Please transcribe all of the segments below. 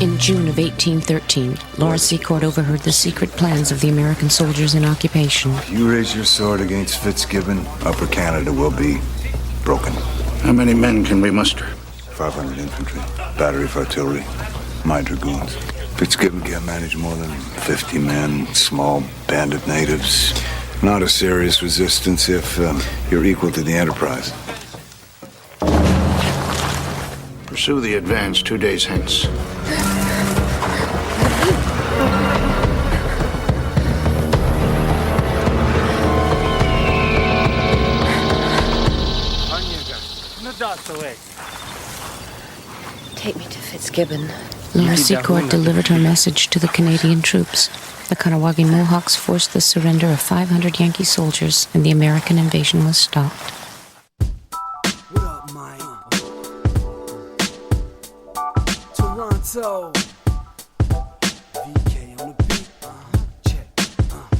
In June of 1813, Laura Secord overheard the secret plans of the American soldiers in occupation. If you raise your sword against Fitzgibbon, Upper Canada will be broken. How many men can we muster? 500 infantry, battery of artillery, my dragoons. Fitzgibbon can't manage more than 50 men, small bandit natives. Not a serious resistance if you're equal to the enterprise. Pursue the advance 2 days hence. Take me to Fitzgibbon. Laura Secord delivered her message to the Canadian troops. The Kahnawake Mohawks forced the surrender of 500 Yankee soldiers, and the American invasion was stopped. What up, Mike? Toronto. VK on the beat. Check.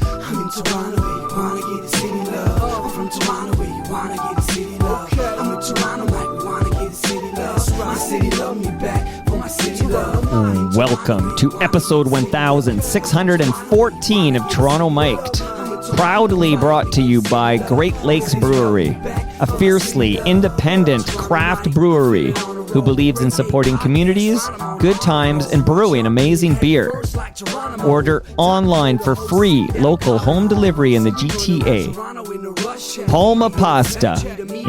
I'm in Toronto, where you wanna get the city love. I'm from Toronto, where you wanna get the city love. I'm in Toronto, like we wanna get the city love. My city love me back for my city love. Welcome to episode 1614 of Toronto Mic'd, proudly brought to you by Great Lakes Brewery, a fiercely independent craft brewery who believes in supporting communities, good times, and brewing amazing beer. Order online for free local home delivery in the GTA. Palma Pasta.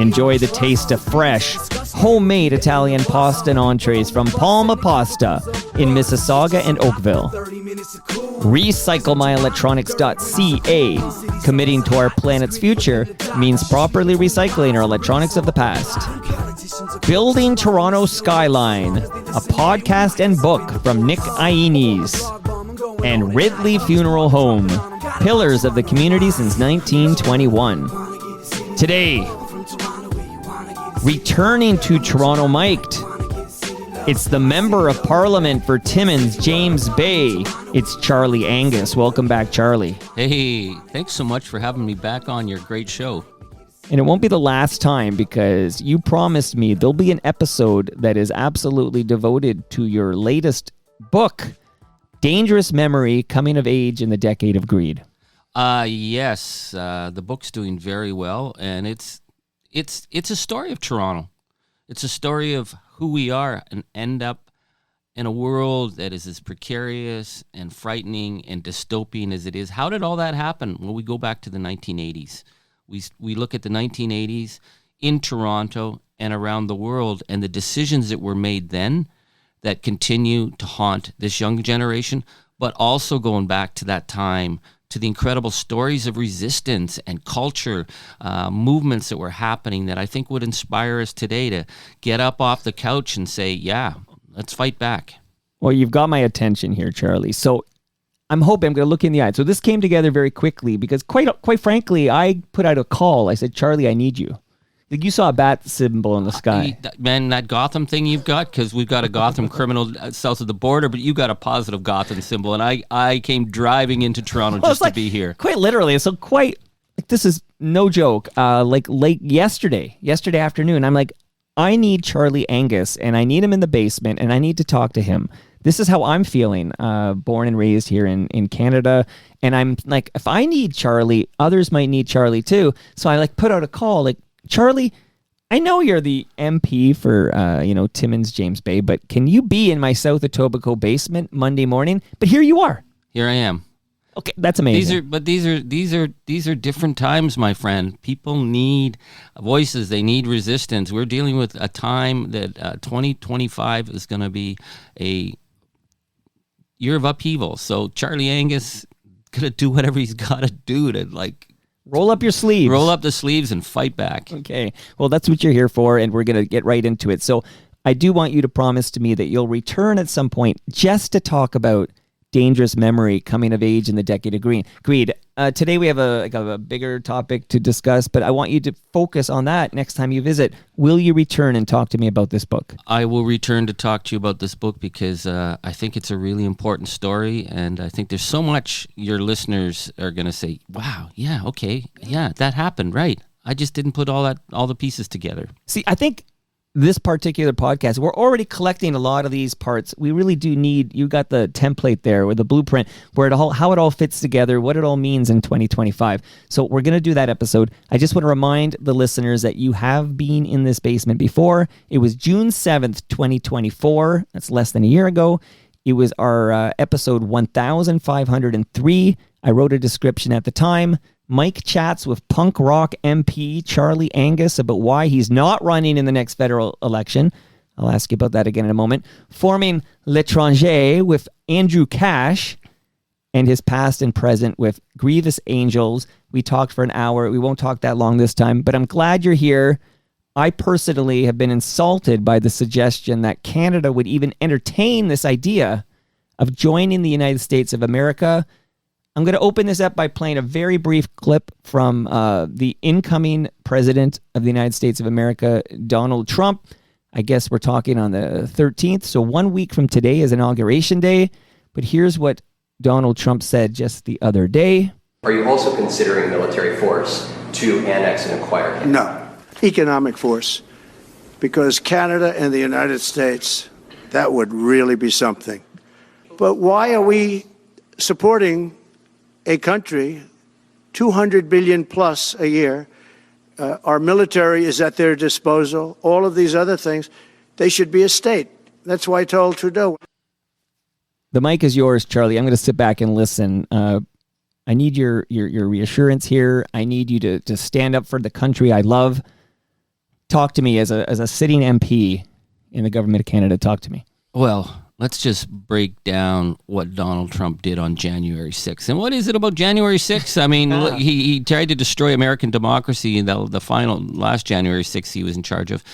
Enjoy the taste of fresh, homemade Italian pasta and entrees from Palma Pasta in Mississauga and Oakville. RecycleMyElectronics.ca. Committing to our planet's future means properly recycling our electronics of the past. Building Toronto Skyline, a podcast and book from Nick Ioannis. And Ridley Funeral Home, pillars of the community since 1921. Today, returning to Toronto Mic'd, it's the Member of Parliament for Timmins, James Bay. It's Charlie Angus. Welcome back, Charlie. Hey, thanks so much for having me back on your great show. And it won't be the last time because you promised me there'll be an episode that is absolutely devoted to your latest book, Dangerous Memory, Coming of Age in the Decade of Greed. Yes, the book's doing very well, and it's a story of Toronto. It's a story of who we are and end up in a world that is as precarious and frightening and dystopian as it is. How did all that happen? Well, we go back to the 1980s. We look at the 1980s in Toronto and around the world and the decisions that were made then that continue to haunt this young generation, but also going back to that time, to the incredible stories of resistance and culture, movements that were happening that I think would inspire us today to get up off the couch and say, yeah, let's fight back. Well, you've got my attention here, Charlie. So I'm hoping I'm going to look in the eye. So this came together very quickly because quite frankly, I put out a call. I said, Charlie, I need you. Like you saw a bat symbol in the sky. Man, that Gotham thing you've got, because we've got a Gotham criminal south of the border, but you got a positive Gotham symbol, and I came driving into Toronto just to be here. Quite literally. So this is no joke. Like late yesterday afternoon, I'm like, I need Charlie Angus, and I need him in the basement, and I need to talk to him. This is how I'm feeling, born and raised here in Canada. And I'm like, if I need Charlie, others might need Charlie too. So I put out a call, like, Charlie, I know you're the MP for, Timmins, James Bay, but can you be in my South Etobicoke basement Monday morning? But here you are. Here I am. Okay, that's amazing. These are different times, my friend. People need voices. They need resistance. We're dealing with a time that 2025 is going to be a year of upheaval. So Charlie Angus gonna do whatever he's got to do to roll up your sleeves. Roll up the sleeves and fight back. Okay. Well, that's what you're here for, and we're going to get right into it. So I do want you to promise to me that you'll return at some point just to talk about Dangerous Memory, Coming of Age in the Decade of Greed. Today we have a bigger topic to discuss, but I want you to focus on that next time you visit. Will you return and talk to me about this book? I will return to talk to you about this book because I think it's a really important story, and I think there's so much your listeners are going to say, wow, yeah, okay, yeah, that happened, right. I just didn't put all the pieces together. See, I think this particular podcast, we're already collecting a lot of these parts. We really do need, you got the template there with the blueprint where how it all fits together, what it all means in 2025. So we're going to do that episode. I just want to remind the listeners that you have been in this basement before. It was June 7th, 2024. That's less than a year ago. It was our episode 1503. I wrote a description at the time. Mike chats with punk rock MP Charlie Angus about why he's not running in the next federal election. I'll ask you about that again in a moment. Forming L'Étranger with Andrew Cash and his past and present with Grievous Angels. We talked for an hour. We won't talk that long this time, but I'm glad you're here. I personally have been insulted by the suggestion that Canada would even entertain this idea of joining the United States of America. I'm going to open this up by playing a very brief clip from the incoming president of the United States of America, Donald Trump. I guess we're talking on the 13th, so 1 week from today is Inauguration Day. But here's what Donald Trump said just the other day. Are you also considering military force to annex and acquire Canada? No, economic force. Because Canada and the United States, that would really be something. But why are we supporting a country, 200 billion plus a year? Our military is at their disposal. All of these other things, they should be a state. That's why I told Trudeau. The mic is yours, Charlie. I'm going to sit back and listen. I need your reassurance here. I need you to stand up for the country I love. Talk to me as a sitting MP in the government of Canada. Talk to me. Well, let's just break down what Donald Trump did on January 6th. And what is it about January 6th? I mean, look, he tried to destroy American democracy in the final, last January 6th he was in charge of.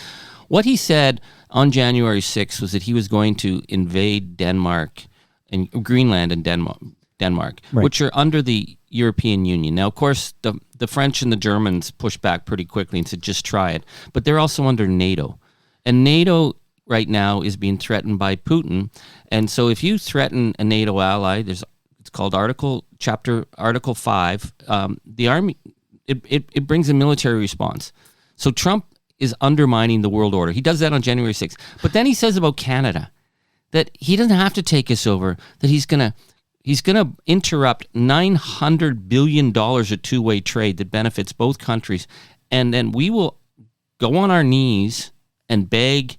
What he said on January 6th was that he was going to invade Denmark and Greenland and Denmark, right, which are under the European Union. Now, of course, the French and the Germans pushed back pretty quickly and said, just try it. But they're also under NATO. And NATO right now is being threatened by Putin. And so if you threaten a NATO ally, it's called Article 5, the army, it brings a military response. So Trump is undermining the world order. He does that on January 6th. But then he says about Canada that he doesn't have to take us over, that he's going to interrupt $900 billion of two-way trade that benefits both countries. And then we will go on our knees and beg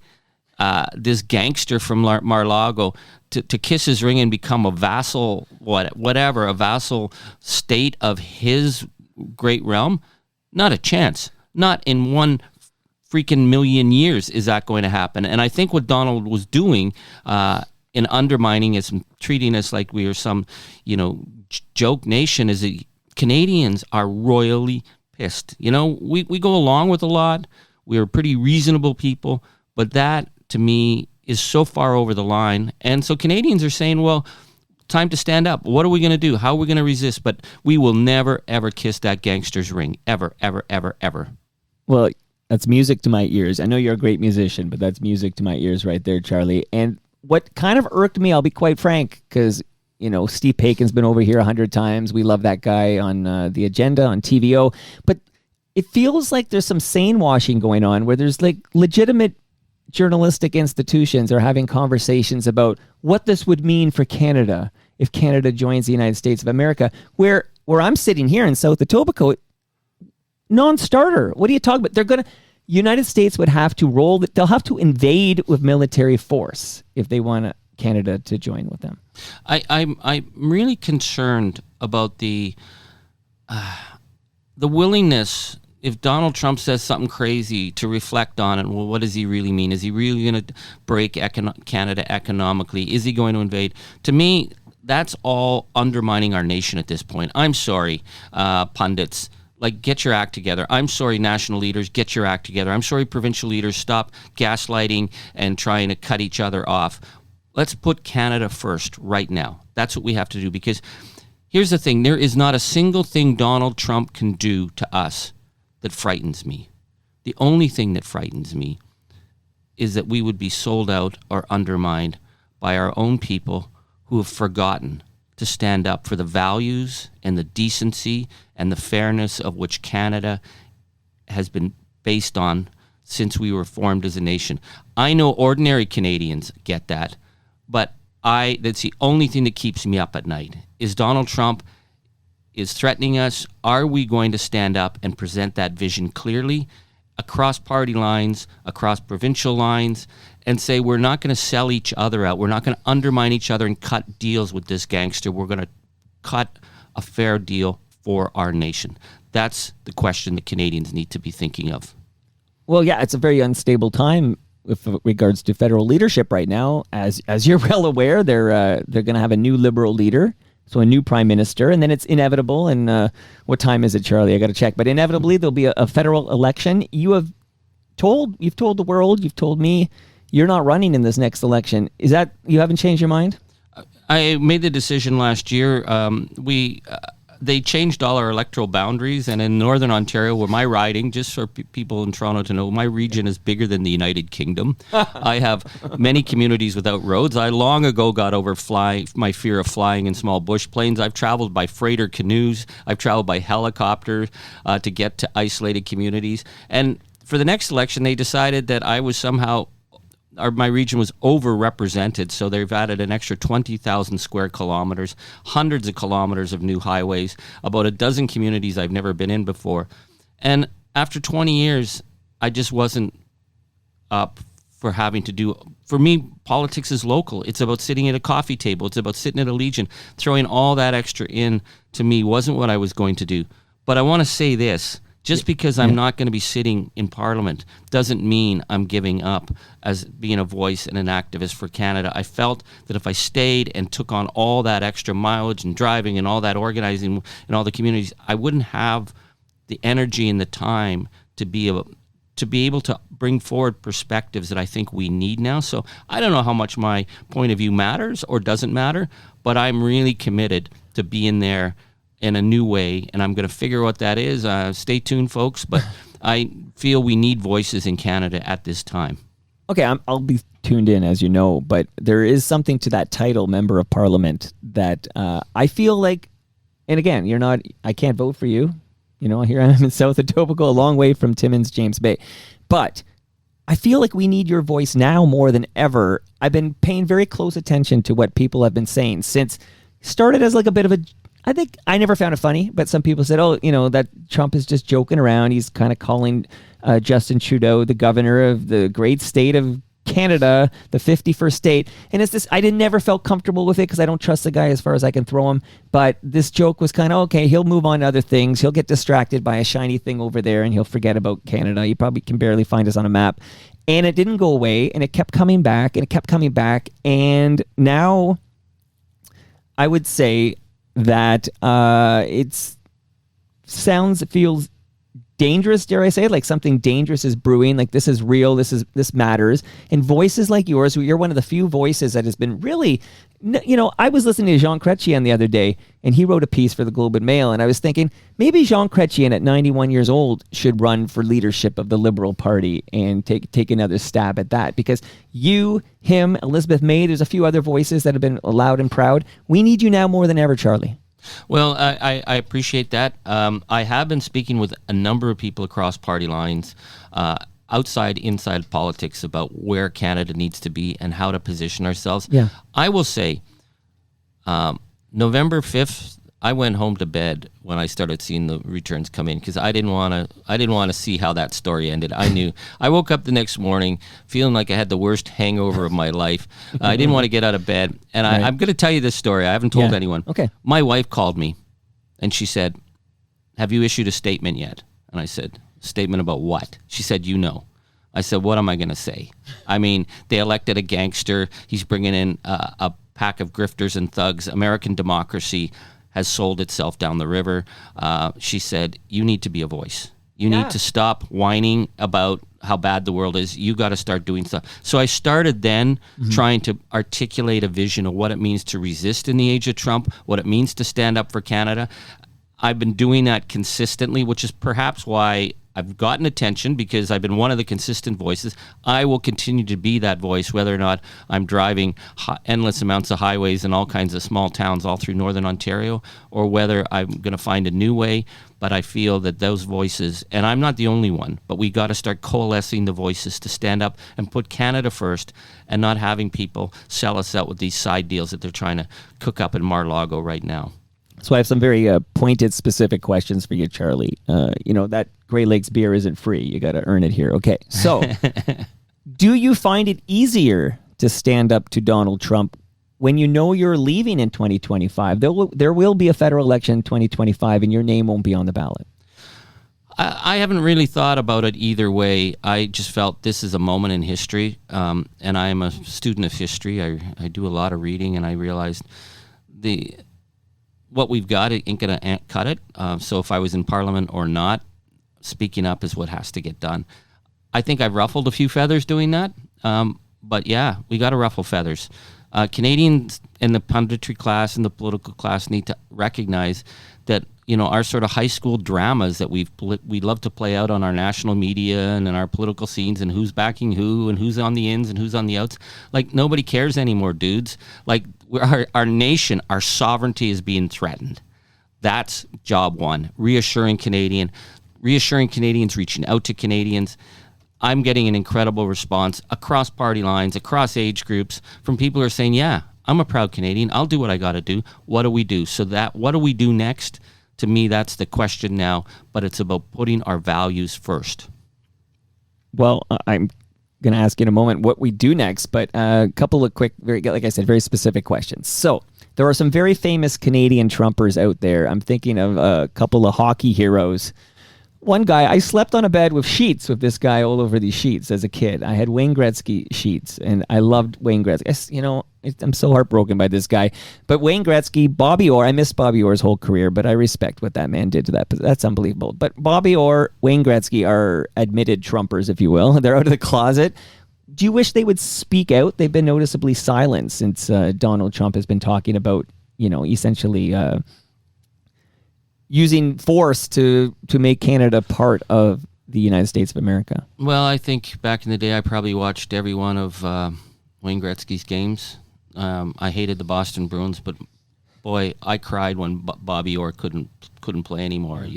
this gangster from Mar-a-Lago to kiss his ring and become a vassal, whatever, a vassal state of his great realm? Not a chance. Not in one freaking million years is that going to happen. And I think what Donald was doing in undermining us and treating us like we are some, joke nation is that Canadians are royally pissed. We go along with a lot. We're pretty reasonable people, but that, to me, is so far over the line. And so Canadians are saying, well, time to stand up. What are we going to do? How are we going to resist? But we will never, ever kiss that gangster's ring. Ever, ever, ever, ever. Well, that's music to my ears. I know you're a great musician, but that's music to my ears right there, Charlie. And what kind of irked me, I'll be quite frank, because, Steve Pakin's been over here 100 times. We love that guy on the agenda, on TVO. But it feels like there's some sane washing going on where there's like legitimate journalistic institutions are having conversations about what this would mean for Canada if Canada joins the United States of America, where I'm sitting here in South Etobicoke, non-starter. What are you talking about? United States would have to they'll have to invade with military force if they want Canada to join with them. I'm really concerned about the willingness, if Donald Trump says something crazy, to reflect on it. Well, what does he really mean? Is he really going to break Canada economically? Is he going to invade? To me, that's all undermining our nation at this point. I'm sorry, pundits. Get your act together. I'm sorry, national leaders, get your act together. I'm sorry, provincial leaders, stop gaslighting and trying to cut each other off. Let's put Canada first right now. That's what we have to do, because here's the thing. There is not a single thing Donald Trump can do to us that frightens me. The only thing that frightens me is that we would be sold out or undermined by our own people who have forgotten to stand up for the values and the decency and the fairness of which Canada has been based on since we were formed as a nation. I know ordinary Canadians get that, but that's the only thing that keeps me up at night, is Donald Trump is threatening us. Are we going to stand up and present that vision clearly across party lines, across provincial lines, and say we're not going to sell each other out. We're not going to undermine each other and cut deals with this gangster. We're going to cut a fair deal for our nation. That's the question that Canadians need to be thinking of. Well, yeah, it's a very unstable time with regards to federal leadership right now. As you're well aware, they're going to have a new Liberal leader, so a new prime minister, and then it's inevitable. And what time is it, Charlie? I got to check. But inevitably, there'll be a federal election. You've told the world, you've told me, you're not running in this next election. Is that, you haven't changed your mind? I made the decision last year. They changed all our electoral boundaries, and in Northern Ontario, where my riding, just for people in Toronto to know, my region is bigger than the United Kingdom. I have many communities without roads. I long ago got over my fear of flying in small bush planes. I've traveled by freighter canoes. I've traveled by helicopter to get to isolated communities. And for the next election, they decided that I was somehow my region was overrepresented, so they've added an extra 20,000 square kilometers, hundreds of kilometers of new highways, about a dozen communities I've never been in before. And after 20 years, I just wasn't up for having to do... For me, politics is local. It's about sitting at a coffee table. It's about sitting at a Legion. Throwing all that extra in, to me, wasn't what I was going to do. But I want to say this. Just because I'm not going to be sitting in Parliament doesn't mean I'm giving up as being a voice and an activist for Canada. I felt that if I stayed and took on all that extra mileage and driving and all that organizing in all the communities, I wouldn't have the energy and the time to be able to bring forward perspectives that I think we need now. So I don't know how much my point of view matters or doesn't matter, but I'm really committed to being there in a new way, and I'm going to figure what that is. Stay tuned, folks, but I feel we need voices in Canada at this time. Okay, I'll be tuned in, as you know, but there is something to that title, Member of Parliament, that I feel like, and again, I can't vote for you. You know, here I am in South Etobicoke, a long way from Timmins, James Bay. But I feel like we need your voice now more than ever. I've been paying very close attention to what people have been saying since started as like a bit of a... I think I never found it funny, but some people said, oh, that Trump is just joking around. He's kind of calling Justin Trudeau the governor of the great state of Canada, the 51st state. And it's this, never felt comfortable with it because I don't trust the guy as far as I can throw him. But this joke was kind of, okay, he'll move on to other things. He'll get distracted by a shiny thing over there and he'll forget about Canada. He probably can barely find us on a map. And it didn't go away, and it kept coming back, and it kept coming back. And now I would say that it feels dangerous, dare I say it, like something dangerous is brewing, like this is real, this matters. And voices like yours, you're one of the few voices that has been really, I was listening to Jean Chrétien the other day, and he wrote a piece for the Globe and Mail, and I was thinking, maybe Jean Chrétien at 91 years old should run for leadership of the Liberal Party and take another stab at that, because you, him, Elizabeth May, there's a few other voices that have been loud and proud. We need you now more than ever, Charlie. Well, I appreciate that. I have been speaking with a number of people across party lines, inside politics, about where Canada needs to be and how to position ourselves. Yeah. I will say, November 5th, I went home to bed when I started seeing the returns come in because I didn't want to see how that story ended. I knew. I woke up the next morning feeling like I had the worst hangover of my life. I didn't want to get out of bed, and right. I'm going to tell you this story. I haven't told anyone. Okay. My wife called me, and she said, "Have you issued a statement yet?" And I said, "Statement about what?" She said, "You know." I said, "What am I going to say?" I mean, they elected a gangster. He's bringing in a pack of grifters and thugs. American democracy has sold itself down the river. She said, you need to be a voice. You need to stop whining about how bad the world is. You got to start doing stuff. So I started then trying to articulate a vision of what it means to resist in the age of Trump, what it means to stand up for Canada. I've been doing that consistently, which is perhaps why I've gotten attention, because I've been one of the consistent voices. I will continue to be that voice, whether or not I'm driving endless amounts of highways in all kinds of small towns all through Northern Ontario, or whether I'm going to find a new way. But I feel that those voices, and I'm not the only one, but we got to start coalescing the voices to stand up and put Canada first, and not having people sell us out with these side deals that they're trying to cook up in Mar-a-Lago right now. So I have some very pointed, specific questions for you, Charlie. That Great Lakes beer isn't free. You got to earn it here. Okay, so do you find it easier to stand up to Donald Trump when you know you're leaving in 2025? There will be a federal election in 2025, and your name won't be on the ballot. I haven't really thought about it either way. I just felt this is a moment in history, and I am a student of history. I do a lot of reading, and I realized what we've got ain't going to cut it. So if I was in Parliament or not, speaking up is what has to get done. I think I've ruffled a few feathers doing that, but yeah, we got to ruffle feathers. Canadians in the punditry class and the political class need to recognize that our sort of high school dramas that we love to play out on our national media and in our political scenes, and who's backing who and who's on the ins and who's on the outs. Like, nobody cares anymore, dudes. Like, our nation, our sovereignty is being threatened. That's job one. Reassuring Canadians, reaching out to Canadians. I'm getting an incredible response across party lines, across age groups, from people who are saying, yeah, I'm a proud Canadian. I'll do what I got to do. What do we do? So what do we do next? To me, that's the question now, but it's about putting our values first. Well, I'm going to ask you in a moment what we do next, but a couple of quick, like I said, very specific questions. So there are some very famous Canadian Trumpers out there. I'm thinking of a couple of hockey heroes. One guy, I slept on a bed with sheets with this guy all over these sheets as a kid. I had Wayne Gretzky sheets, and I loved Wayne Gretzky. I'm so heartbroken by this guy. But Wayne Gretzky, Bobby Orr, I missed Bobby Orr's whole career, but I respect what that man did to that. That's unbelievable. But Bobby Orr, Wayne Gretzky are admitted Trumpers, if you will. They're out of the closet. Do you wish they would speak out? They've been noticeably silent since Donald Trump has been talking about, essentially using force to make Canada part of the United States of America. Well, I think back in the day, I probably watched every one of Wayne Gretzky's games. I hated the Boston Bruins, but boy, I cried when Bobby Orr couldn't play anymore,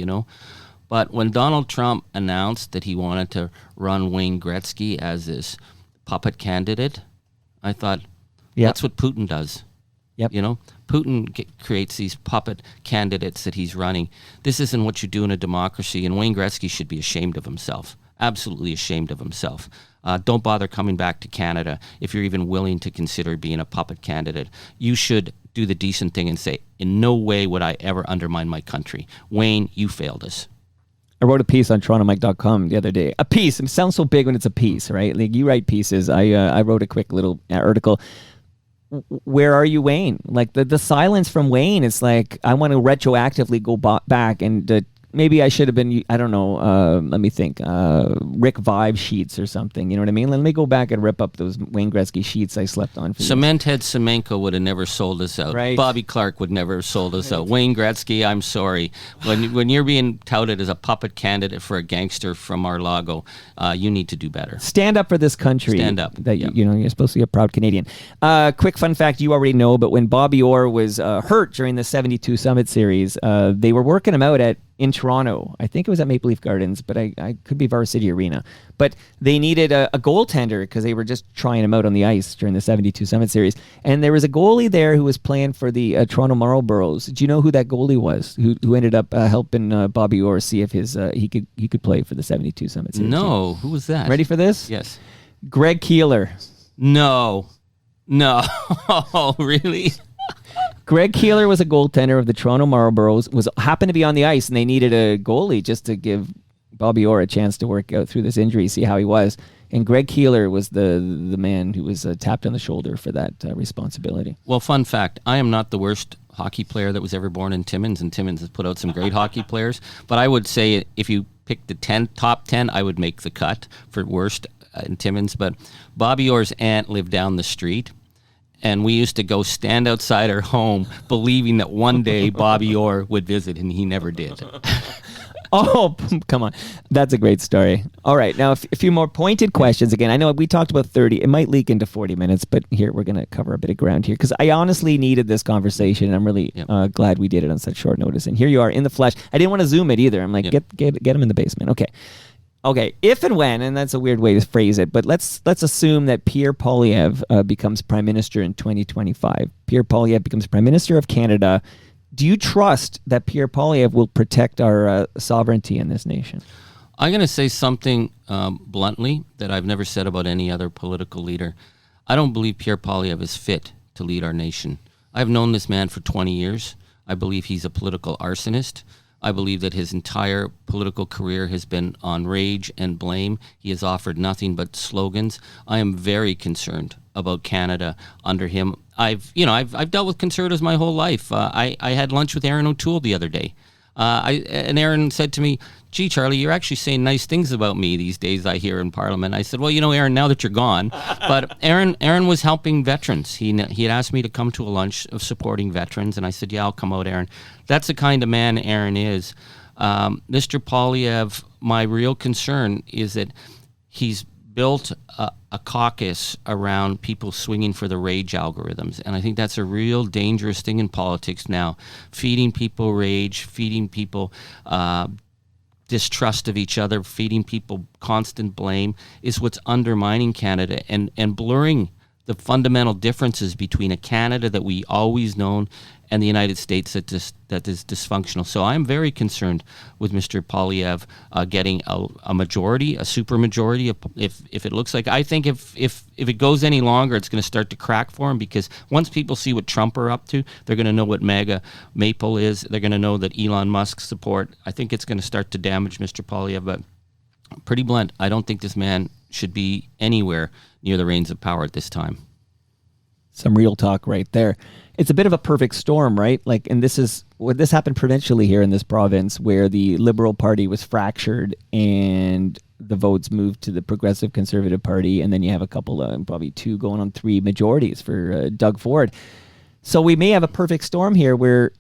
But when Donald Trump announced that he wanted to run Wayne Gretzky as this puppet candidate, I thought, that's what Putin does. Yep. Putin creates these puppet candidates that he's running. This isn't what you do in a democracy, and Wayne Gretzky should be ashamed of himself. Absolutely ashamed of himself. Don't bother coming back to Canada if you're even willing to consider being a puppet candidate. You should do the decent thing and say, in no way would I ever undermine my country. Wayne, you failed us. I wrote a piece on TorontoMike.com the other day. A piece. It sounds so big when it's a piece, right? Like, you write pieces. I wrote a quick little article. Where are you, Wayne? Like, the silence from Wayne is like, I want to retroactively go back and maybe I should have been, I don't know, let me think, Rick Vibe sheets or something, you know what I mean? Let me go back and rip up those Wayne Gretzky sheets I slept on. Cement Head Semenko would have never sold us out. Right. Bobby Clark would never have sold us out. Wayne Gretzky, I'm sorry. When you're being touted as a puppet candidate for a gangster from Mar-a-Lago, you need to do better. Stand up for this country. Stand up. That you're supposed to be a proud Canadian. Quick fun fact you already know, but when Bobby Orr was hurt during the 72 Summit Series, they were working him out in Toronto. I think it was at Maple Leaf Gardens, but I could be Varsity Arena. But they needed a goaltender because they were just trying him out on the ice during the 72 Summit Series. And there was a goalie there who was playing for the Toronto Marlboros. Do you know who that goalie was? Who ended up helping Bobby Orr see if he could play for the 72 Summit Series? No, who was that? Ready for this? Yes. Greg Keeler. No. Really? Greg Keeler was a goaltender of the Toronto Marlboros, happened to be on the ice, and they needed a goalie just to give Bobby Orr a chance to work out through this injury, see how he was. And Greg Keeler was the man who was tapped on the shoulder for that responsibility. Well, fun fact, I am not the worst hockey player that was ever born in Timmins, and Timmins has put out some great hockey players. But I would say if you pick the top 10, I would make the cut for worst in Timmins. But Bobby Orr's aunt lived down the street. And we used to go stand outside her home believing that one day Bobby Orr would visit, and he never did. Oh, come on. That's a great story. All right. Now, a few more pointed questions. Again, I know we talked about 30. It might leak into 40 minutes, but here, we're going to cover a bit of ground here because I honestly needed this conversation. And I'm really glad we did it on such short notice. And here you are in the flesh. I didn't want to Zoom it either. I'm like, get him in the basement. Okay. If and when, and that's a weird way to phrase it, but let's assume that Pierre Poilievre becomes Prime Minister in 2025. Pierre Poilievre becomes Prime Minister of Canada. Do you trust that Pierre Poilievre will protect our sovereignty in this nation? I'm going to say something bluntly that I've never said about any other political leader. I don't believe Pierre Poilievre is fit to lead our nation. I've known this man for 20 years. I believe he's a political arsonist. I believe that his entire political career has been on rage and blame. He has offered nothing but slogans. I am very concerned about Canada under him. I've dealt with conservatives my whole life. I had lunch with Aaron O'Toole the other day. And Aaron said to me, "Gee, Charlie, you're actually saying nice things about me these days, I hear in Parliament." I said, "Well, Aaron, now that you're gone." But Aaron was helping veterans. He had asked me to come to a lunch of supporting veterans, and I said, "Yeah, I'll come out, Aaron." That's the kind of man Aaron is. Mr. Poilievre, my real concern is that he's built a caucus around people swinging for the rage algorithms. And I think that's a real dangerous thing in politics now. Feeding people rage, feeding people distrust of each other, feeding people constant blame is what's undermining Canada and blurring the fundamental differences between a Canada that we always known and the United States that is dysfunctional. So I'm very concerned with Mr. Poilievre getting a majority, a supermajority. If it looks like, I think if it goes any longer, it's going to start to crack for him, because once people see what Trump are up to, they're going to know what MAGA Maple is. They're going to know that Elon Musk support. I think it's going to start to damage Mr. Poilievre. But pretty blunt, I don't think this man should be anywhere near the reins of power at this time. Some real talk right there. It's a bit of a perfect storm, right? And this happened provincially here in this province, where the Liberal Party was fractured and the votes moved to the Progressive Conservative Party, and then you have a couple of, probably 2 going on 3 majorities for Doug Ford. So we may have a perfect storm here where,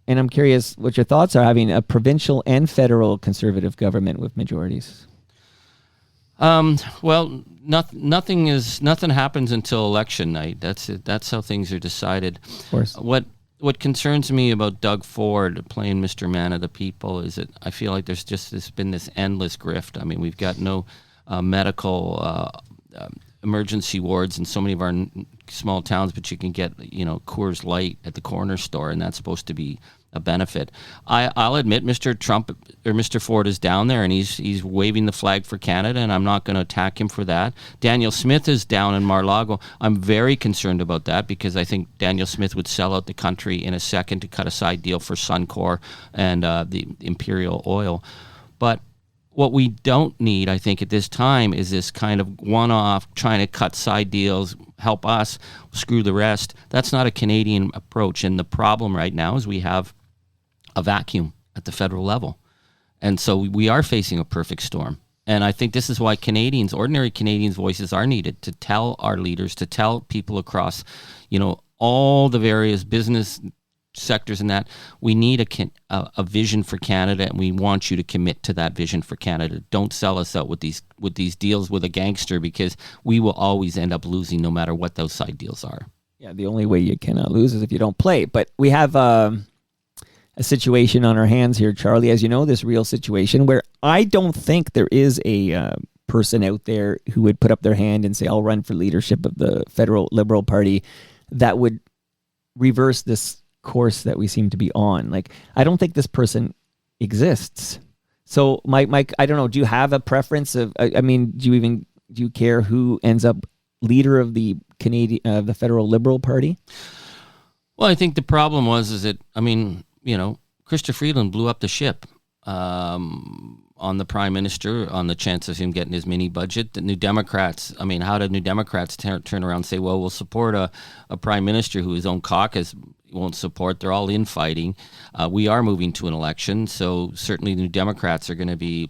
and I'm curious what your thoughts are, having a provincial and federal Conservative government with majorities. Well, nothing happens until election night. That's it. That's how things are decided. Of course. What concerns me about Doug Ford playing Mr. Man of the People is that I feel like there's been this endless grift. I mean, we've got no medical emergency wards in so many of our small towns, but you can get Coors Light at the corner store, and that's supposed to be a benefit. I'll admit Mr. Ford is down there and he's waving the flag for Canada, and I'm not going to attack him for that. Daniel Smith is down in Mar-a-Lago. I'm very concerned about that, because I think Daniel Smith would sell out the country in a second to cut a side deal for Suncor and the Imperial Oil. But what we don't need, I think, at this time is this kind of one-off trying to cut side deals, help us, screw the rest. That's not a Canadian approach. And the problem right now is we have a vacuum at the federal level. And so we are facing a perfect storm. And I think this is why ordinary Canadians' voices are needed to tell our leaders, to tell people across, all the various business sectors in that we need a vision for Canada, and we want you to commit to that vision for Canada. Don't sell us out with these deals with a gangster, because we will always end up losing no matter what those side deals are. Yeah, the only way you cannot lose is if you don't play. But we have a situation on our hands here, Charlie, as you know, this real situation where I don't think there is a person out there who would put up their hand and say, "I'll run for leadership of the federal Liberal Party," that would reverse this course that we seem to be on. I don't think this person exists. So Mike, I don't know, do you have a preference of, do you care who ends up leader of the the federal Liberal Party? Well, I think the problem is that Chrystia Freeland blew up the ship on the Prime Minister on the chance of him getting his mini budget. The New Democrats, how did New Democrats turn around and say, well, we'll support a Prime Minister who his own caucus won't support? They're all infighting. We are moving to an election, so certainly New Democrats are going to be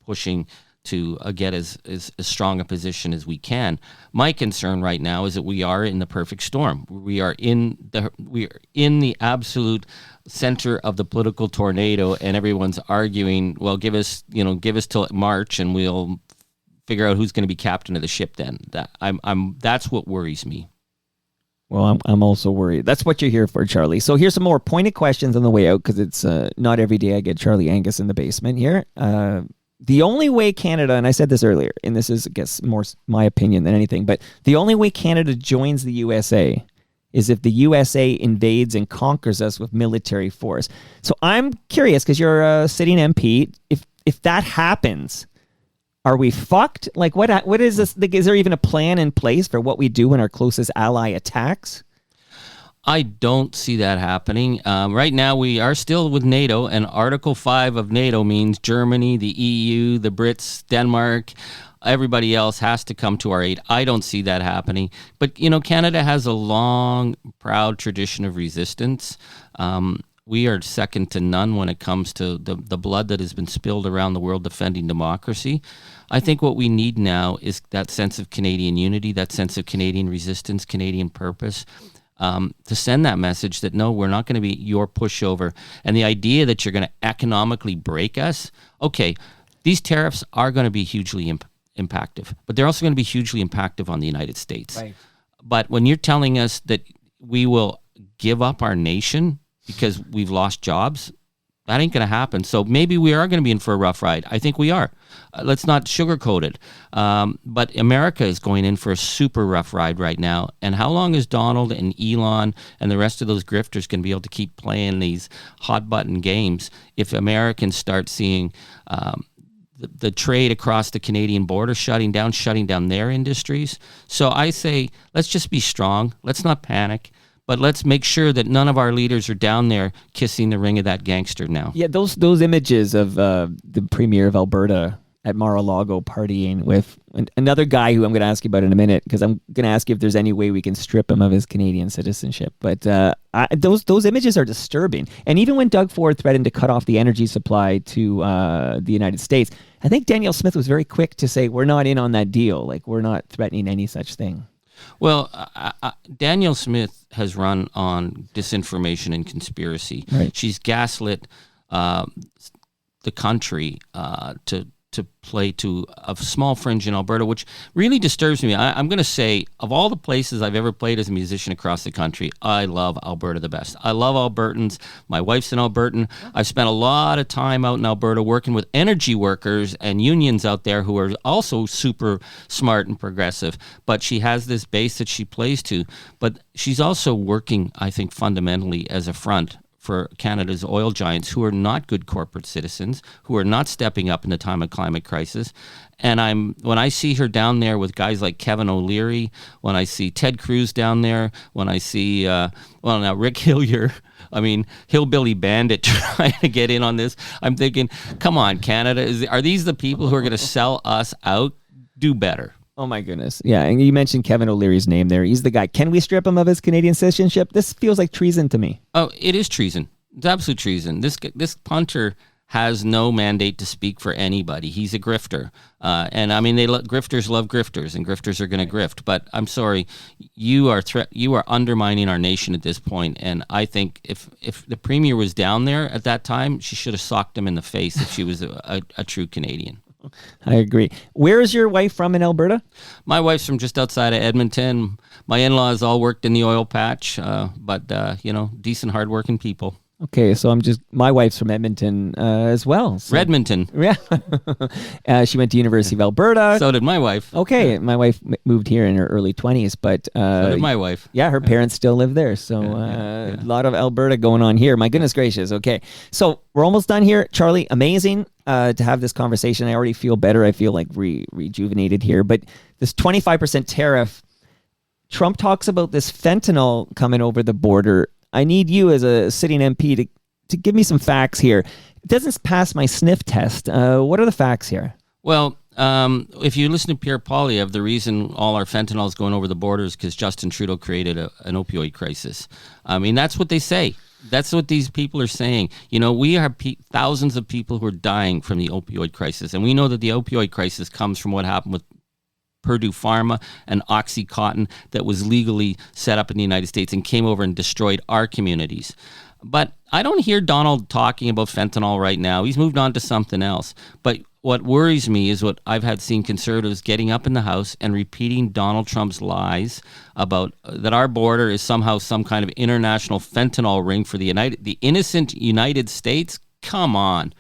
pushing get as strong a position as we can. My concern right now is that we are in the perfect storm. We are in the absolute center of the political tornado, and everyone's arguing, well, give us till March and we'll figure out who's going to be captain of the ship then. That's what worries me. Well, I'm also worried. That's what you're here for, Charlie. So here's some more pointed questions on the way out, because it's not every day I get Charlie Angus in the basement here. The only way Canada, and I said this earlier, and this is, I guess, more my opinion than anything, but the only way Canada joins the USA is if the USA invades and conquers us with military force. So I'm curious, because you're a sitting MP, if that happens, are we fucked? Like, what is this? Is there even a plan in place for what we do when our closest ally attacks? I don't see that happening. Right now, we are still with NATO, and Article 5 of NATO means Germany, the EU, the Brits, Denmark, everybody else has to come to our aid. I don't see that happening. But, Canada has a long, proud tradition of resistance. We are second to none when it comes to the blood that has been spilled around the world defending democracy. I think what we need now is that sense of Canadian unity, that sense of Canadian resistance, Canadian purpose, to send that message that, no, we're not going to be your pushover. And the idea that you're going to economically break us, okay, these tariffs are going to be hugely impactful, but they're also going to be hugely impactful on the United States. Right. But when you're telling us that we will give up our nation because we've lost jobs, that ain't going to happen. So maybe we are going to be in for a rough ride. I think we are. Let's not sugarcoat it. But America is going in for a super rough ride right now. And how long is Donald and Elon and the rest of those grifters going to be able to keep playing these hot button games if Americans start seeing the trade across the Canadian border shutting down their industries? So I say, let's just be strong. Let's not panic. But let's make sure that none of our leaders are down there kissing the ring of that gangster now. Yeah, those images of the Premier of Alberta at Mar-a-Lago partying with another guy who I'm going to ask you about in a minute, because I'm going to ask you if there's any way we can strip him of his Canadian citizenship. But those images are disturbing. And even when Doug Ford threatened to cut off the energy supply to the United States, I think Danielle Smith was very quick to say, we're not in on that deal. Like, we're not threatening any such thing. Well, Danielle Smith has run on disinformation and conspiracy. Right. She's gaslit the country to play to a small fringe in Alberta, which really disturbs me. I'm going to say, of all the places I've ever played as a musician across the country, I love Alberta the best. I love Albertans. My wife's an Albertan. I've spent a lot of time out in Alberta working with energy workers and unions out there who are also super smart and progressive. But she has this base that she plays to. But she's also working, I think, fundamentally as a front for Canada's oil giants, who are not good corporate citizens, who are not stepping up in the time of climate crisis. And when I see her down there with guys like Kevin O'Leary, when I see Ted Cruz down there, when I see, now Rick Hillier, Hillbilly Bandit trying to get in on this, I'm thinking, come on, Canada, are these the people who are going to sell us out? Do better. Oh, my goodness. Yeah, and you mentioned Kevin O'Leary's name there. He's the guy. Can we strip him of his Canadian citizenship? This feels like treason to me. Oh, it is treason. It's absolute treason. This punter has no mandate to speak for anybody. He's a grifter. Grifters love grifters, and grifters are going to grift. But I'm sorry, you are undermining our nation at this point. And I think if the Premier was down there at that time, she should have socked him in the face if she was a true Canadian. I agree. Where is your wife from in Alberta? My wife's from just outside of Edmonton. My in-laws all worked in the oil patch, but decent, hardworking people. Okay, so my wife's from Edmonton as well. So. Redmonton. Yeah. She went to University of Alberta. So did my wife. Okay, my wife moved here in her early 20s, but... so did my wife. Yeah, her parents still live there, so a lot of Alberta going on here. My goodness gracious, okay. So we're almost done here. Charlie, amazing to have this conversation. I already feel better. I feel like rejuvenated here, but this 25% tariff, Trump talks about this fentanyl coming over the border. I need you as a sitting MP to give me some facts here. It doesn't pass my sniff test. What are the facts here? Well, if you listen to Pierre Poilievre, the reason all our fentanyl is going over the border is because Justin Trudeau created an opioid crisis. That's what they say. That's what these people are saying. You know, we have thousands of people who are dying from the opioid crisis. And we know that the opioid crisis comes from what happened with Purdue Pharma and OxyContin that was legally set up in the United States and came over and destroyed our communities. But I don't hear Donald talking about fentanyl right now. He's moved on to something else. But what worries me is what I've had seen conservatives getting up in the House and repeating Donald Trump's lies about that our border is somehow some kind of international fentanyl ring for the innocent United States. Come on.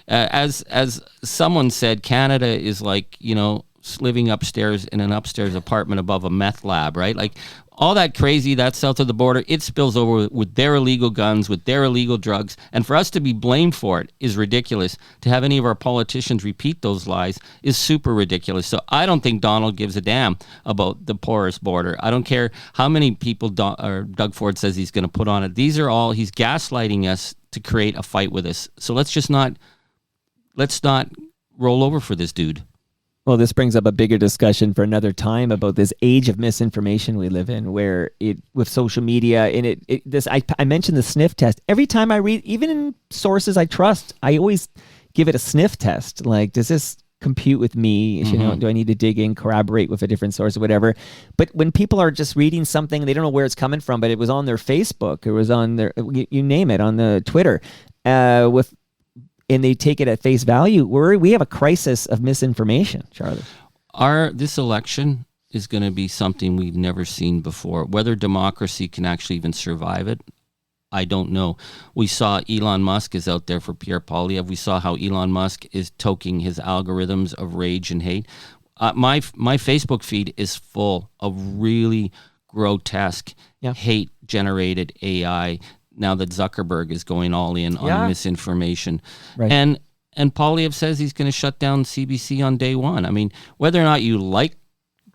As someone said, Canada is like, you know, living upstairs in an upstairs apartment above a meth lab, right? Like all that crazy that's south of the border, it spills over with their illegal guns, with their illegal drugs. And for us to be blamed for it is ridiculous. To have any of our politicians repeat those lies is super ridiculous. So I don't think Donald gives a damn about the porous border. I don't care how many people Doug Ford says he's going to put on it. These are all, he's gaslighting us to create a fight with us. So let's not roll over for this dude. Well, this brings up a bigger discussion for another time about this age of misinformation we live in, where with social media and I mentioned the sniff test. Every time I read, even in sources I trust, I always give it a sniff test. Like, does this compute with me? You know, do I need to dig in, corroborate with a different source or whatever? But when people are just reading something, they don't know where it's coming from, but it was on their Facebook, it was on their, you name it, on the Twitter, and they take it at face value. We have a crisis of misinformation, Charlie. This election is going to be something we've never seen before. Whether democracy can actually even survive it, I don't know. We saw Elon Musk is out there for Pierre Poilievre. We saw how Elon Musk is toking his algorithms of rage and hate. My Facebook feed is full of really grotesque, hate-generated AI. Now that Zuckerberg is going all in on misinformation. Right. And Poilievre says he's going to shut down CBC on day one. I mean, whether or not you like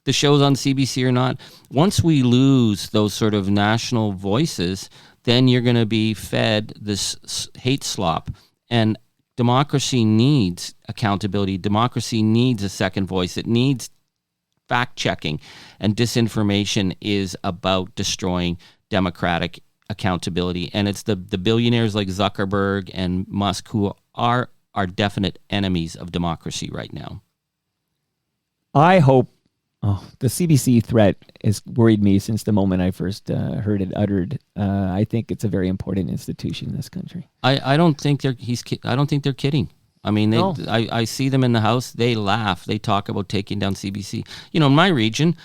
the shows on CBC or not, once we lose those sort of national voices, then you're going to be fed this hate slop. And democracy needs accountability. Democracy needs a second voice. It needs fact-checking. And disinformation is about destroying democratic accountability, and it's the billionaires like Zuckerberg and Musk who are definite enemies of democracy right now. I hope the CBC threat has worried me since the moment I first heard it uttered. I think it's a very important institution in this country. I don't think they're kidding. I mean, I see them in the House. They laugh. They talk about taking down CBC. You know, in my region,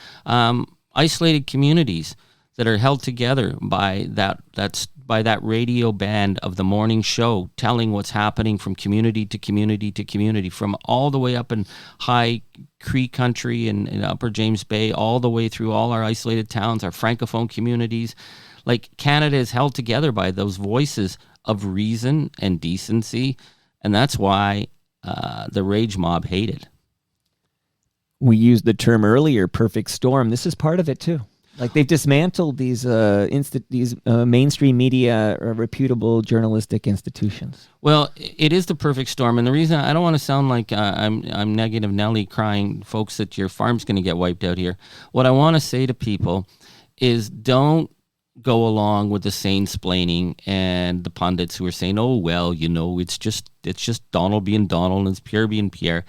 isolated communities that are held together by that radio band of the morning show, telling what's happening from community to community to community, from all the way up in High Cree country and in Upper James Bay, all the way through all our isolated towns, our francophone communities. Like, Canada is held together by those voices of reason and decency, and that's why the rage mob hate it. We used the term earlier, perfect storm. This is part of it too. Like, they've dismantled these mainstream media, reputable journalistic institutions. Well, it is the perfect storm, and the reason I don't want to sound like I'm negative Nelly crying, folks, that your farm's going to get wiped out here. What I want to say to people is, don't go along with the sane-splaining and the pundits who are saying, "Oh well, you know, it's just Donald being Donald and it's Pierre being Pierre."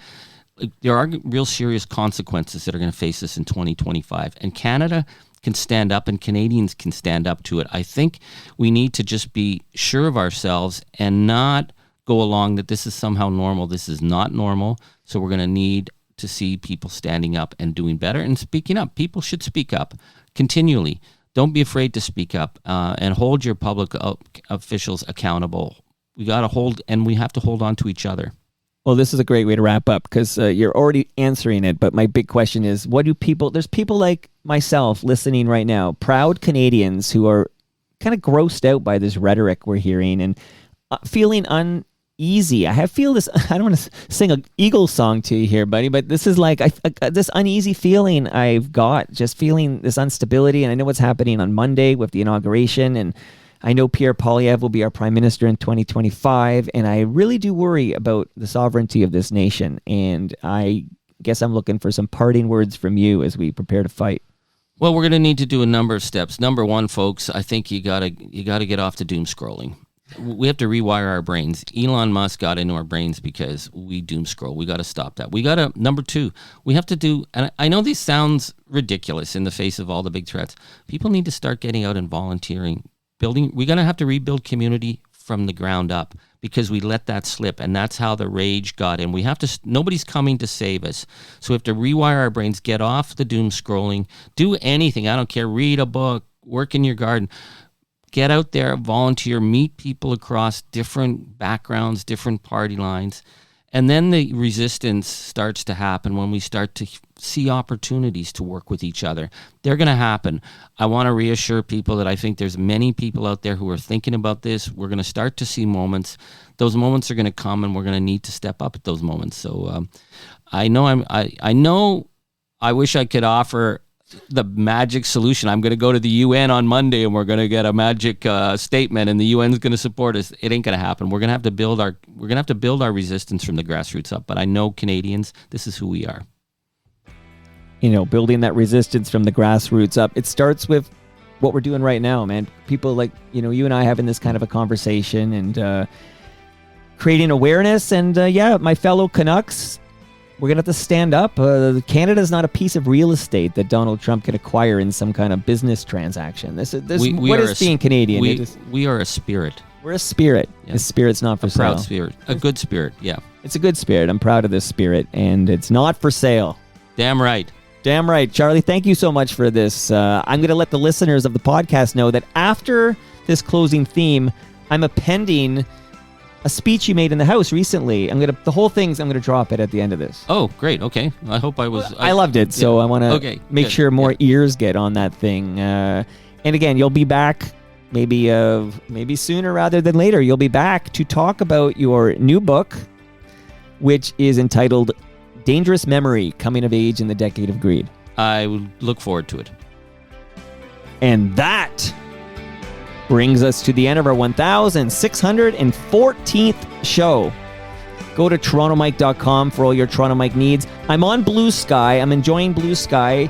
There are real serious consequences that are going to face us in 2025, and Canada can stand up and Canadians can stand up to it. I think we need to just be sure of ourselves and not go along that this is somehow normal. This is not normal. So we're going to need to see people standing up and doing better and speaking up. People should speak up continually. Don't be afraid to speak up and hold your public officials accountable. We got to hold, and we have to hold on to each other. Well, this is a great way to wrap up because you're already answering it. But my big question is, there's people like myself listening right now, proud Canadians who are kind of grossed out by this rhetoric we're hearing and feeling uneasy. I don't want to sing an Eagles song to you here, buddy, but this is like this uneasy feeling I've got, just feeling this instability. And I know what's happening on Monday with the inauguration, and I know Pierre Poilievre will be our prime minister in 2025, and I really do worry about the sovereignty of this nation. And I guess I'm looking for some parting words from you as we prepare to fight. Well, we're going to need to do a number of steps. Number one, folks, I think you gotta get off the doom scrolling. We have to rewire our brains. Elon Musk got into our brains because we doom scroll. We got to stop that. Number two, we have to do, and I know this sounds ridiculous in the face of all the big threats. People need to start getting out and volunteering. We're going to have to rebuild community from the ground up because we let that slip, and that's how the rage got in. Nobody's coming to save us. So we have to rewire our brains, get off the doom scrolling, do anything. I don't care. Read a book, work in your garden. Get out there, volunteer, meet people across different backgrounds, different party lines. And then the resistance starts to happen when we start to see opportunities to work with each other. They're going to happen. I want to reassure people that I think there's many people out there who are thinking about this. We're going to start to see moments. Those moments are going to come, and we're going to need to step up at those moments. So I wish I could offer the magic solution. I'm going to go to the UN on Monday and we're going to get a magic statement and the UN is going to support us. It ain't going to happen. We're going to have to build our resistance from the grassroots up. But I know Canadians, this is who we are. Building that resistance from the grassroots up. It starts with what we're doing right now, man. People like, you and I having this kind of a conversation and creating awareness. And my fellow Canucks, we're going to have to stand up. Canada's not a piece of real estate that Donald Trump can acquire in some kind of business transaction. What is being Canadian? We are a spirit. We're a spirit. Yeah. The spirit's not for sale. A proud spirit. A good spirit, yeah. It's a good spirit. I'm proud of this spirit, and it's not for sale. Damn right. Damn right. Charlie, thank you so much for this. I'm going to let the listeners of the podcast know that after this closing theme, I'm appending a speech you made in the House recently. The whole thing's, I'm going to drop it at the end of this. Oh, great. Okay. I hope I loved it, so I want to make sure more ears get on that thing. And again, you'll be back maybe sooner rather than later. You'll be back to talk about your new book, which is entitled Dangerous Memory, Coming of Age in the Decade of Greed. I would look forward to it. And that brings us to the end of our 1,614th show. Go to torontomike.com for all your Toronto Mike needs. I'm on Blue Sky. I'm enjoying Blue Sky,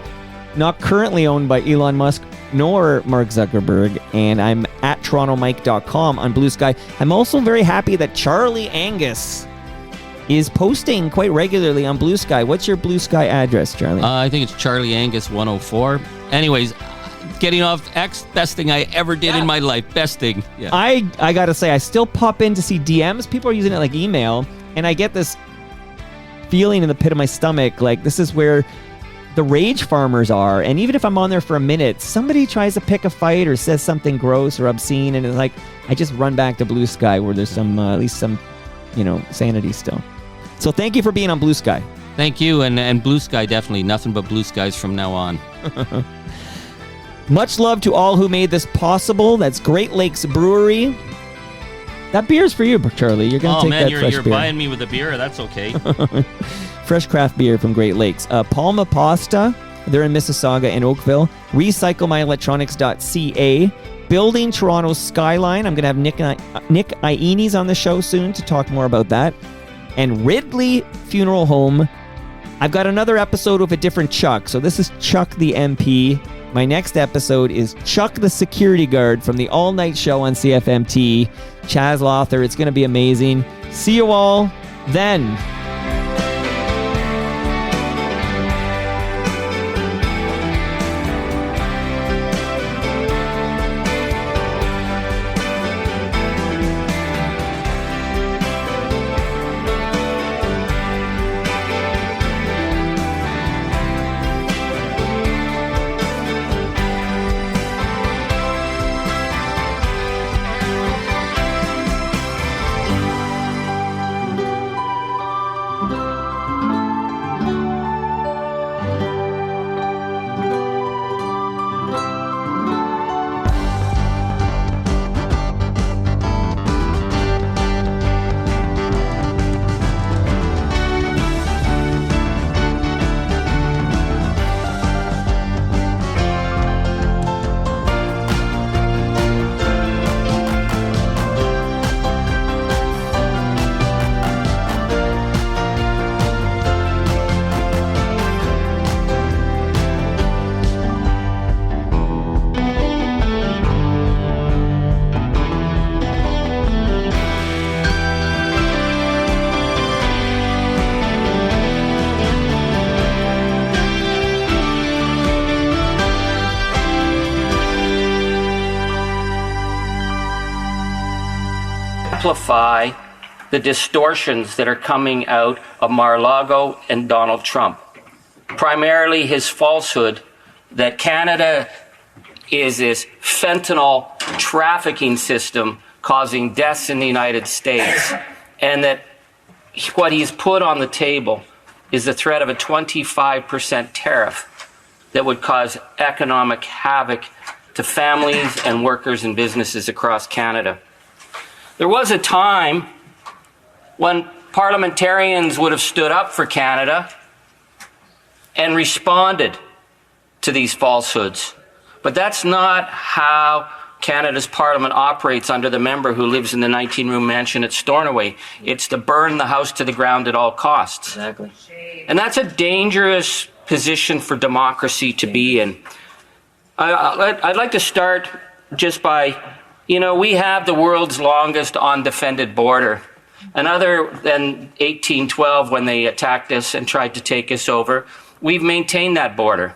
not currently owned by Elon Musk nor Mark Zuckerberg, and I'm at torontomike.com on Blue Sky. I'm also very happy that Charlie Angus is posting quite regularly on Blue Sky. What's your Blue Sky address, Charlie? I think it's Charlie Angus 104. Anyways, getting off X, best thing I ever did in my life. Best thing. Yeah. I gotta say, I still pop in to see DMs. People are using it like email, and I get this feeling in the pit of my stomach, like this is where the rage farmers are. And even if I'm on there for a minute, somebody tries to pick a fight or says something gross or obscene, and it's like I just run back to Blue Sky where there's some at least some sanity still. So thank you for being on Blue Sky. Thank you, and Blue Sky, definitely nothing but blue skies from now on. Much love to all who made this possible. That's Great Lakes Brewery. That beer's for you, Charlie. You're going to take that fresh beer. Oh, man, you're buying me with a beer. That's okay. Fresh craft beer from Great Lakes. Palma Pasta. They're in Mississauga and Oakville. RecycleMyElectronics.ca. Building Toronto's Skyline. I'm going to have Nick Iones on the show soon to talk more about that. And Ridley Funeral Home. I've got another episode with a different Chuck. So this is Chuck the MP. My next episode is Chuck the security guard from the all-night show on CFMT. Chaz Lawther. It's going to be amazing. See you all then. amplify the distortions that are coming out of Mar-a-Lago and Donald Trump. Primarily his falsehood that Canada is this fentanyl trafficking system causing deaths in the United States, and that what he's put on the table is the threat of a 25% tariff that would cause economic havoc to families and workers and businesses across Canada. There was a time when parliamentarians would have stood up for Canada and responded to these falsehoods. But that's not how Canada's Parliament operates under the member who lives in the 19-room mansion at Stornoway. It's to burn the house to the ground at all costs. Exactly. And that's a dangerous position for democracy to be in. I'd like to start just by, we have the world's longest undefended border. And other than 1812, when they attacked us and tried to take us over, we've maintained that border.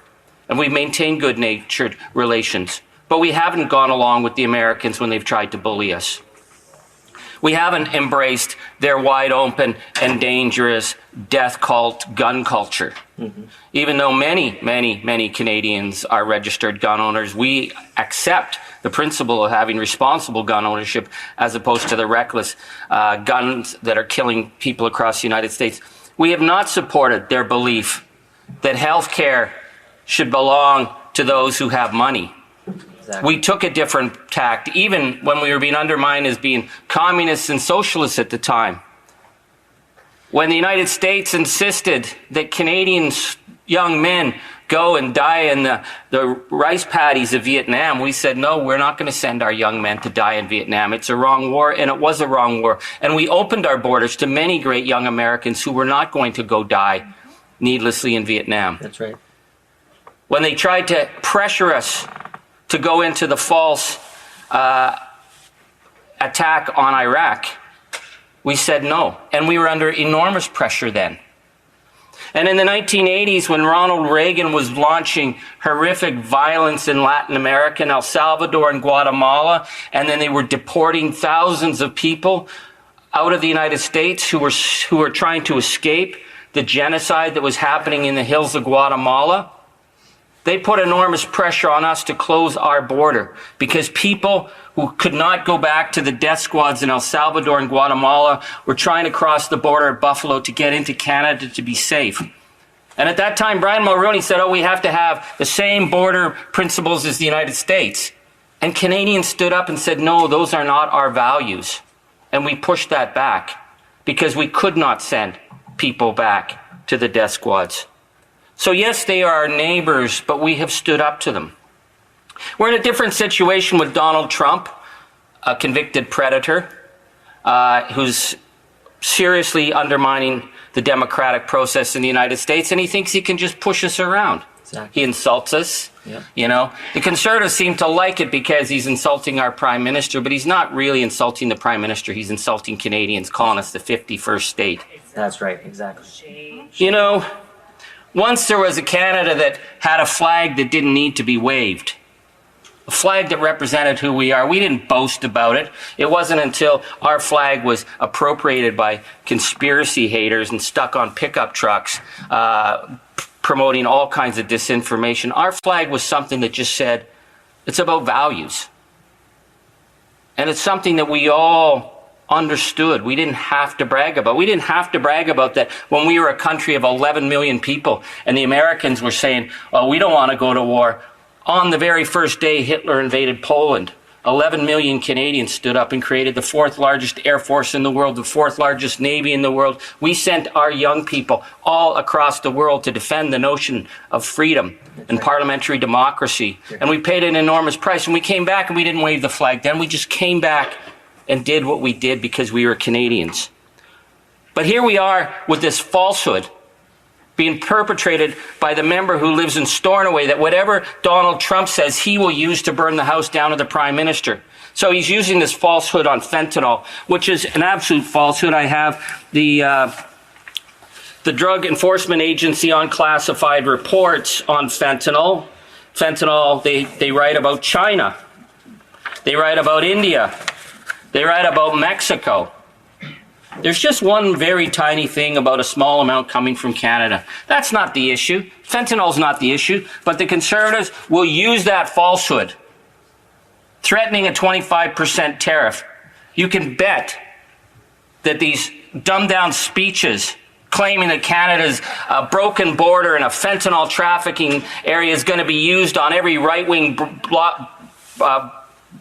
And we've maintained good-natured relations. But we haven't gone along with the Americans when they've tried to bully us. We haven't embraced their wide-open and dangerous death cult gun culture. Mm-hmm. Even though many, many, many Canadians are registered gun owners, we accept the principle of having responsible gun ownership as opposed to the reckless guns that are killing people across the United States. We have not supported their belief that health care should belong to those who have money. Exactly. We took a different tact, even when we were being undermined as being communists and socialists at the time. When the United States insisted that Canadians, young men, go and die in the rice paddies of Vietnam, we said, no, we're not going to send our young men to die in Vietnam. It's a wrong war, and it was a wrong war. And we opened our borders to many great young Americans who were not going to go die needlessly in Vietnam. That's right. When they tried to pressure us to go into the false attack on Iraq, we said no. And we were under enormous pressure then. And in the 1980s, when Ronald Reagan was launching horrific violence in Latin America, in El Salvador and Guatemala, and then they were deporting thousands of people out of the United States who were trying to escape the genocide that was happening in the hills of Guatemala, they put enormous pressure on us to close our border because people who could not go back to the death squads in El Salvador and Guatemala were trying to cross the border at Buffalo to get into Canada to be safe. And at that time, Brian Mulroney said, we have to have the same border principles as the United States. And Canadians stood up and said, no, those are not our values. And we pushed that back because we could not send people back to the death squads. So yes, they are our neighbors, but we have stood up to them. We're in a different situation with Donald Trump, a convicted predator, who's seriously undermining the democratic process in the United States, and he thinks he can just push us around. Exactly. He insults us. Yeah. The Conservatives seem to like it because he's insulting our Prime Minister, but he's not really insulting the Prime Minister. He's insulting Canadians, calling us the 51st state. That's right, exactly. Once there was a Canada that had a flag that didn't need to be waved. A flag that represented who we are. We didn't boast about it. It wasn't until our flag was appropriated by conspiracy haters and stuck on pickup trucks, promoting all kinds of disinformation. Our flag was something that just said, it's about values. And it's something that we all understood. We didn't have to brag about. We didn't have to brag about that when we were a country of 11 million people and the Americans were saying, we don't want to go to war. On the very first day Hitler invaded Poland, 11 million Canadians stood up and created the fourth largest air force in the world, the fourth largest navy in the world. We sent our young people all across the world to defend the notion of freedom and parliamentary democracy. And we paid an enormous price. And we came back and we didn't wave the flag then. We just came back and did what we did because we were Canadians. But here we are with this falsehood being perpetrated by the member who lives in Stornoway, that whatever Donald Trump says, he will use to burn the house down to the Prime Minister. So he's using this falsehood on fentanyl, which is an absolute falsehood. I have the Drug Enforcement Agency unclassified reports on fentanyl. Fentanyl, they write about China. They write about India. They write about Mexico. There's just one very tiny thing about a small amount coming from Canada. That's not the issue. Fentanyl's not the issue, but the Conservatives will use that falsehood, threatening a 25% tariff. You can bet that these dumbed-down speeches claiming that Canada's a broken border and a fentanyl trafficking area is going to be used on every right-wing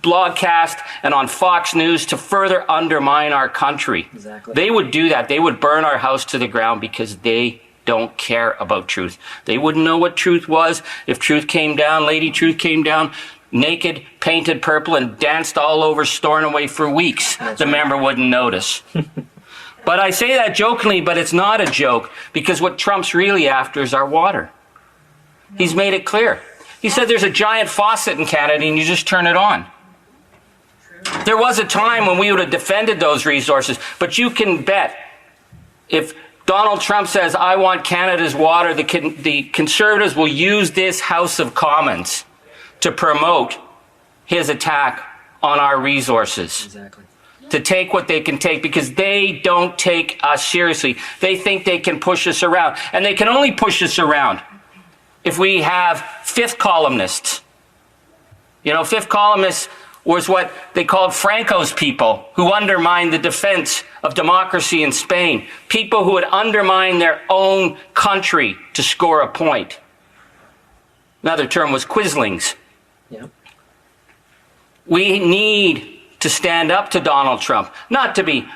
blogcast and on Fox News to further undermine our country. Exactly. They would do that. They would burn our house to the ground because they don't care about truth. They wouldn't know what truth was if truth came down, Lady Truth came down, naked, painted purple, and danced all over Stornoway for weeks. The member wouldn't notice. But I say that jokingly, but it's not a joke, because what Trump's really after is our water. He's made it clear. He said there's a giant faucet in Canada and you just turn it on. There was a time when we would have defended those resources, but you can bet if Donald Trump says, I want Canada's water, the Conservatives will use this House of Commons to promote his attack on our resources. Exactly. To take what they can take, because they don't take us seriously. They think they can push us around, and they can only push us around if we have fifth columnists. You know, fifth columnists was what they called Franco's people, who undermined the defense of democracy in Spain. People who would undermine their own country to score a point. Another term was quislings. Yeah. We need to stand up to Donald Trump, not to be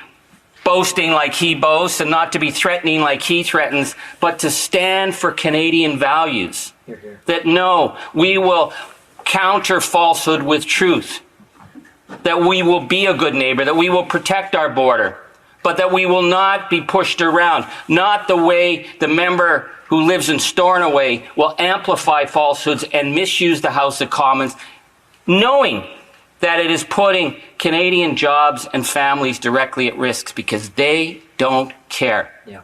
boasting like he boasts and not to be threatening like he threatens, but to stand for Canadian values. Hear, hear. That no, we will counter falsehood with truth, that we will be a good neighbor, that we will protect our border, but that we will not be pushed around, not the way the member who lives in Stornoway will amplify falsehoods and misuse the House of Commons, knowing that it is putting Canadian jobs and families directly at risk, because they don't care. Yeah.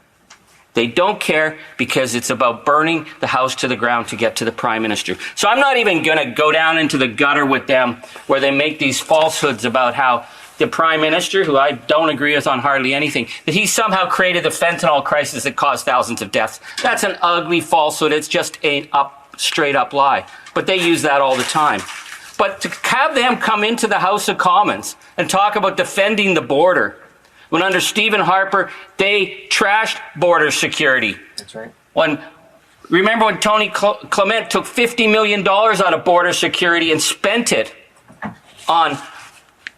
They don't care because it's about burning the house to the ground to get to the Prime Minister. So I'm not even going to go down into the gutter with them where they make these falsehoods about how the Prime Minister, who I don't agree with on hardly anything, that he somehow created the fentanyl crisis that caused thousands of deaths. That's an ugly falsehood. It's just a straight up lie. But they use that all the time. But to have them come into the House of Commons and talk about defending the border, when under Stephen Harper, they trashed border security. That's right. Remember when Tony Clement took $50 million out of border security and spent it on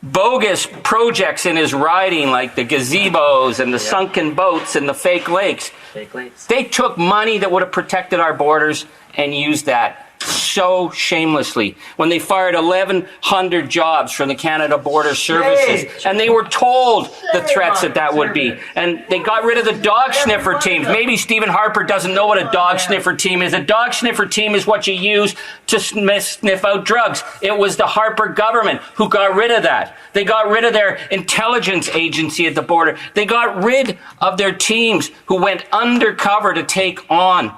bogus projects in his riding, like the gazebos and the sunken boats and the fake lakes. Fake lakes. They took money that would have protected our borders and used that so shamelessly when they fired 1,100 jobs from the Canada Border Services. And they were told the threats that would be. And they got rid of the dog sniffer teams. Maybe Stephen Harper doesn't know what a dog sniffer team is. A dog sniffer team is what you use to sniff out drugs. It was the Harper government who got rid of that. They got rid of their intelligence agency at the border. They got rid of their teams who went undercover to take on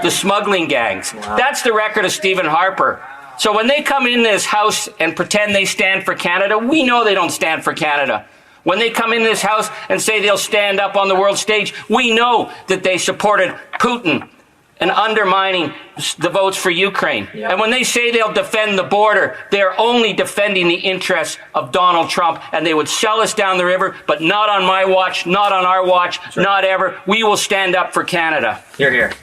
the smuggling gangs. Wow. That's the record of Stephen Harper. So when they come in this house and pretend they stand for Canada, we know they don't stand for Canada. When they come in this house and say they'll stand up on the world stage, we know that they supported Putin and undermining the votes for Ukraine. Yeah. And when they say they'll defend the border, they're only defending the interests of Donald Trump, and they would sell us down the river, but not on my watch, not on our watch, not ever. We will stand up for Canada. Hear, hear.